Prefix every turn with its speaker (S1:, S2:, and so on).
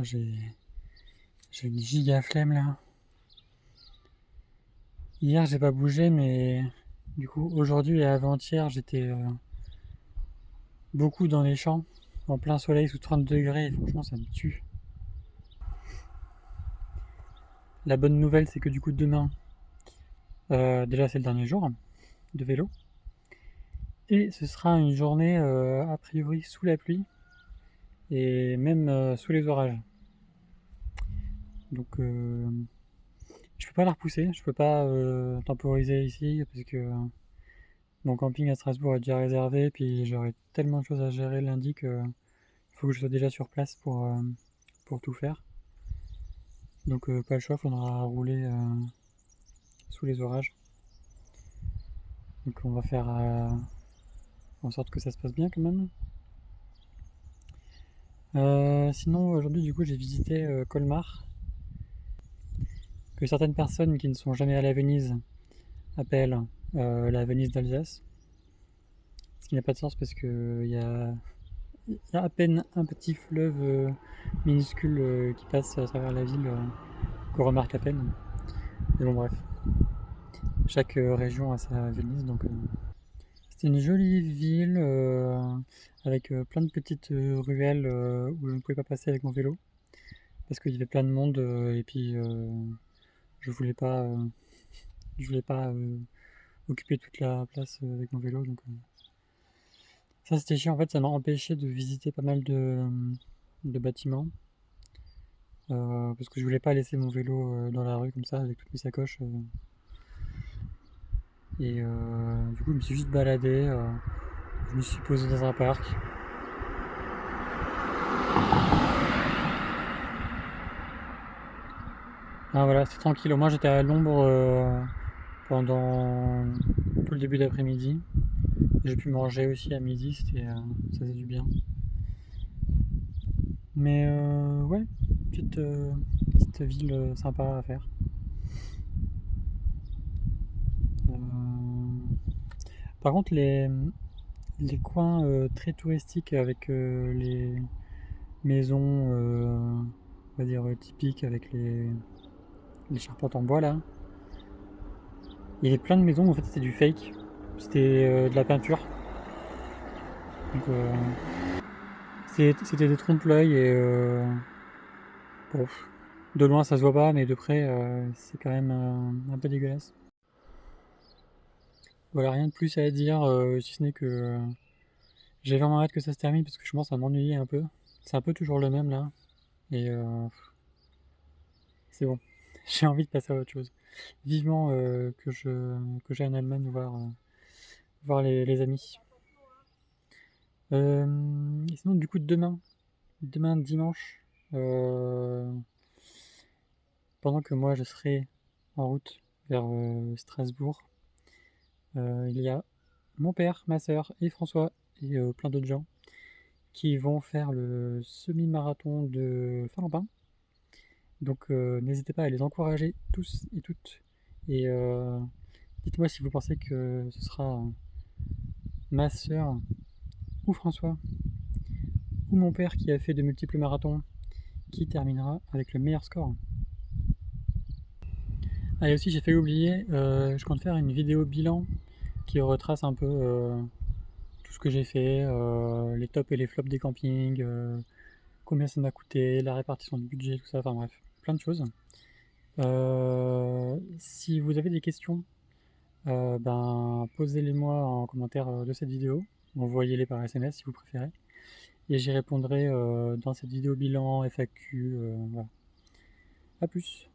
S1: j'ai une giga flemme là. Hier j'ai pas bougé, mais du coup aujourd'hui et avant-hier j'étais beaucoup dans les champs, en plein soleil sous 30 degrés, et franchement ça me tue. La bonne nouvelle c'est que du coup demain, déjà c'est le dernier jour de vélo, et ce sera une journée a priori sous la pluie, et même sous les orages. Donc je peux pas la repousser, je peux pas temporiser ici, parce que mon camping à Strasbourg est déjà réservé, puis j'aurai tellement de choses à gérer lundi que faut que je sois déjà sur place pour tout faire. Donc pas le choix, faudra rouler sous les orages. Donc on va faire en sorte que ça se passe bien quand même. Sinon aujourd'hui du coup j'ai visité Colmar, que certaines personnes qui ne sont jamais allées à Venise appellent la Venise d'Alsace. Ce qui n'a pas de sens parce que il y a à peine un petit fleuve minuscule qui passe à travers la ville qu'on remarque à peine. Mais bon bref, chaque région a sa Venise, donc c'était une jolie ville avec plein de petites ruelles où je ne pouvais pas passer avec mon vélo parce qu'il y avait plein de monde et puis je voulais pas, je voulais pas occuper toute la place avec mon vélo, donc ça c'était chiant. En fait ça m'a empêché de visiter pas mal de bâtiments parce que je voulais pas laisser mon vélo dans la rue comme ça avec toutes mes sacoches et du coup je me suis juste baladé, je me suis posé dans un parc. Ah voilà, c'était tranquille. Au moins j'étais à l'ombre pendant tout le début d'après-midi. J'ai pu manger aussi à midi, ça faisait du bien. Mais ouais, petite ville sympa à faire. Euh, Par contre, les coins très touristiques avec les maisons, on va dire typiques avec les charpentes en bois là, il y avait plein de maisons où en fait c'était du fake, c'était de la peinture. Donc c'était des trompe-l'œil et bon, de loin ça se voit pas, mais de près c'est quand même un peu dégueulasse. Voilà, rien de plus à dire, si ce n'est que j'ai vraiment hâte que ça se termine parce que je commence à m'ennuyer un peu. C'est un peu toujours le même là, et c'est bon. J'ai envie de passer à autre chose. Vivement que j'aille en Allemagne voir les amis. Et sinon, du coup, demain dimanche, euh, pendant que moi je serai en route vers Strasbourg, il y a mon père, ma sœur et François et plein d'autres gens qui vont faire le semi-marathon de Finlambin. Donc n'hésitez pas à les encourager tous et toutes. Et dites-moi si vous pensez que ce sera ma sœur ou François ou mon père qui a fait de multiples marathons qui terminera avec le meilleur score. Ah et aussi j'ai fait oublier, je compte faire une vidéo bilan qui retrace un peu tout ce que j'ai fait, les tops et les flops des campings, combien ça m'a coûté, la répartition du budget, tout ça, enfin bref, plein de choses. Si vous avez des questions, ben posez-les-moi en commentaire de cette vidéo, envoyez-les par SMS si vous préférez, et j'y répondrai dans cette vidéo bilan, FAQ, voilà. A plus.